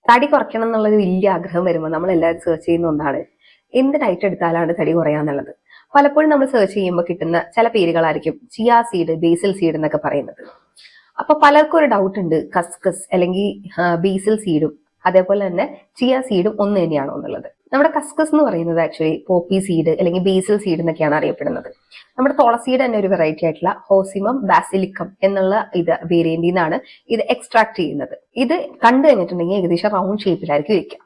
തടി കുറയ്ക്കണം എന്നുള്ളൊരു വലിയ ആഗ്രഹം വരുമ്പോൾ നമ്മൾ എല്ലാവരും സെർച്ച് ചെയ്യുന്ന ഒന്നാണ് എന്ത് ഡയറ്റ് എടുത്താലാണ് തടി കുറയാന്നുള്ളത്. പലപ്പോഴും നമ്മൾ സെർച്ച് ചെയ്യുമ്പോൾ കിട്ടുന്ന ചില പേരുകളായിരിക്കും ചിയാ സീഡ്, ബേസിൽ സീഡ് എന്നൊക്കെ പറയുന്നത്. അപ്പൊ പലർക്കും ഒരു ഡൗട്ട് ഉണ്ട്, കസ്കസ് അല്ലെങ്കിൽ ബേസിൽ സീഡും അതേപോലെ തന്നെ ചിയ സീഡും ഒന്ന് തന്നെയാണോ എന്നുള്ളത്. നമ്മുടെ കസ്കസ് എന്ന് പറയുന്നത് ആക്ച്വലി പോപ്പി സീഡ് അല്ലെങ്കിൽ ബേസിൽ സീഡ് എന്നൊക്കെയാണ് അറിയപ്പെടുന്നത്. നമ്മുടെ തുളസിയുടെ തന്നെ ഒരു വെറൈറ്റി ആയിട്ടുള്ള ഹോസിമം ബാസിലിക്കം എന്നുള്ള വേരിയന്റിൽ നിന്നാണ് ഇത് എക്സ്ട്രാക്ട് ചെയ്യുന്നത്. ഇത് കണ്ടു കഴിഞ്ഞിട്ടുണ്ടെങ്കിൽ ഏകദേശം റൗണ്ട് ഷേപ്പിലായിരിക്കും ഇരിക്കുക.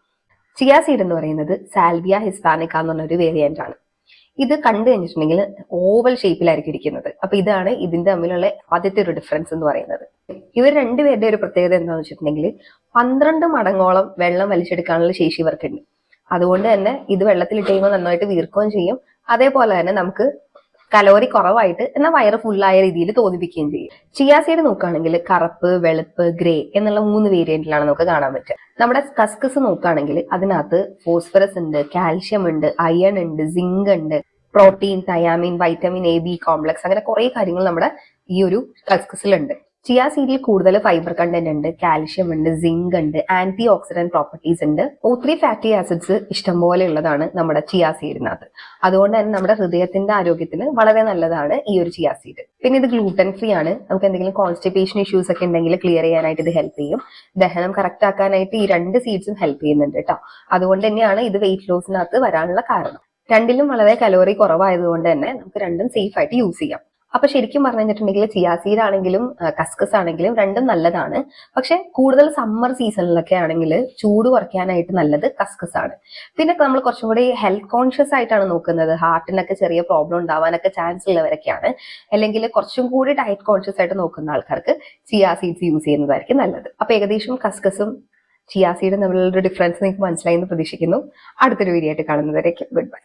ചിയ സീഡ് എന്ന് പറയുന്നത് സാൽവിയ ഹിസ്പാനിക്ക എന്ന് പറഞ്ഞൊരു വേരിയന്റ് ആണ്. ഇത് കണ്ടു കഴിഞ്ഞിട്ടുണ്ടെങ്കിൽ ഓവൽ ഷേപ്പിലായിരിക്കും ഇരിക്കുന്നത്. അപ്പൊ ഇതാണ് ഇതിന്റെ തമ്മിലുള്ള ആദ്യത്തെ ഒരു ഡിഫറൻസ് എന്ന് പറയുന്നത്. ഇവർ രണ്ടുപേരുടെ ഒരു പ്രത്യേകത എന്താണെന്ന് വെച്ചിട്ടുണ്ടെങ്കിൽ 12 മടങ്ങോളം വെള്ളം വലിച്ചെടുക്കാനുള്ള ശേഷി ഇവർക്കുണ്ട്. അതുകൊണ്ട് തന്നെ ഇത് വെള്ളത്തിലിട്ട് കഴിയുമ്പോൾ നന്നായിട്ട് വീർക്കുകയും ചെയ്യും. അതേപോലെ തന്നെ നമുക്ക് കലോറി കുറവായിട്ട് എന്നാൽ വയറ് ഫുള്ളായ രീതിയിൽ തോന്നിപ്പിക്കുകയും ചെയ്യും. ചിയ സീഡ് നോക്കുകയാണെങ്കിൽ കറുപ്പ്, വെളുപ്പ്, ഗ്രേ എന്നുള്ള 3 വേരിയന്റിലാണ് നമുക്ക് കാണാൻ പറ്റുക. നമ്മുടെ കസ്കസ് നോക്കുകയാണെങ്കിൽ അതിനകത്ത് ഫോസ്ഫറസ് ഉണ്ട്, കാൽഷ്യം ഉണ്ട്, അയൺ ഉണ്ട്, സിങ്ക് ഉണ്ട്, protein, thiamine, vitamin A, B complex, അങ്ങനെ കുറെ കാര്യങ്ങൾ നമ്മുടെ ഈ ഒരു കസ്കസിലുണ്ട്. ചിയ സീഡിൽ കൂടുതൽ ഫൈബർ കണ്ടന്റ് ഉണ്ട്, കാൽഷ്യം ഉണ്ട്, സിങ്ക് ഉണ്ട്, ആന്റി ഓക്സിഡന്റ് പ്രോപ്പർട്ടീസ് ഉണ്ട്. O3 ഫാറ്റി ആസിഡ്സ് ഇഷ്ടംപോലെ ഉള്ളതാണ് നമ്മുടെ ചിയ സീഡിനകത്ത്. അതുകൊണ്ട് തന്നെ നമ്മുടെ ഹൃദയത്തിന്റെ ആരോഗ്യത്തിന് വളരെ നല്ലതാണ് ഈ ഒരു ചിയ സീഡ്. പിന്നെ ഇത് ഗ്ലൂട്ടൻ ഫ്രീ ആണ്. നമുക്ക് എന്തെങ്കിലും കോൺസ്റ്റിപ്പേഷൻ ഇഷ്യൂസ് ഒക്കെ ഉണ്ടെങ്കിൽ ക്ലിയർ ചെയ്യാനായിട്ട് ഇത് ഹെൽപ്പ് ചെയ്യും. ദഹനം കറക്റ്റ് ആക്കാനായിട്ട് ഈ 2 സീഡ്സും ഹെൽപ്പ് ചെയ്യുന്നുണ്ട് കേട്ടോ. അതുകൊണ്ട് തന്നെയാണ് ഇത് വെയിറ്റ് ലോസിനകത്ത് വരാനുള്ള കാരണം. രണ്ടിലും വളരെ കലോറി കുറവായതുകൊണ്ട് തന്നെ നമുക്ക് രണ്ടും സേഫ് ആയിട്ട് യൂസ് ചെയ്യാം. അപ്പൊ ശരിക്കും പറഞ്ഞു കഴിഞ്ഞിട്ടുണ്ടെങ്കിൽ ചിയ സീഡ് ആണെങ്കിലും കസ്കസ് ആണെങ്കിലും രണ്ടും നല്ലതാണ്. പക്ഷെ കൂടുതൽ സമ്മർ സീസണിലൊക്കെ ആണെങ്കിൽ ചൂട് കുറയ്ക്കാനായിട്ട് നല്ലത് കസ്കസ് ആണ്. പിന്നെ നമ്മൾ കുറച്ചും കൂടി ഹെൽത്ത് കോൺഷ്യസ് ആയിട്ടാണ് നോക്കുന്നത്, ഹാർട്ടിനൊക്കെ ചെറിയ പ്രോബ്ലം ഉണ്ടാവാനൊക്കെ ചാൻസ് ഉള്ളവരൊക്കെയാണ്, അല്ലെങ്കിൽ കുറച്ചും കൂടി ഡയറ്റ് കോൺഷ്യസ് ആയിട്ട് നോക്കുന്ന ആൾക്കാർക്ക് ചിയ സീഡ്സ് യൂസ് ചെയ്യുന്നതായിരിക്കും നല്ലത്. അപ്പൊ ഏകദേശം കസ്കസും ചിയ സീഡും തമ്മിലുള്ള ഡിഫറൻസ് നിങ്ങൾക്ക് മനസ്സിലായി എന്ന് പ്രതീക്ഷിക്കുന്നു. അടുത്തൊരു വീഡിയോ ആയിട്ട് കാണുന്നവരേക്കും ഗുഡ് ബൈ.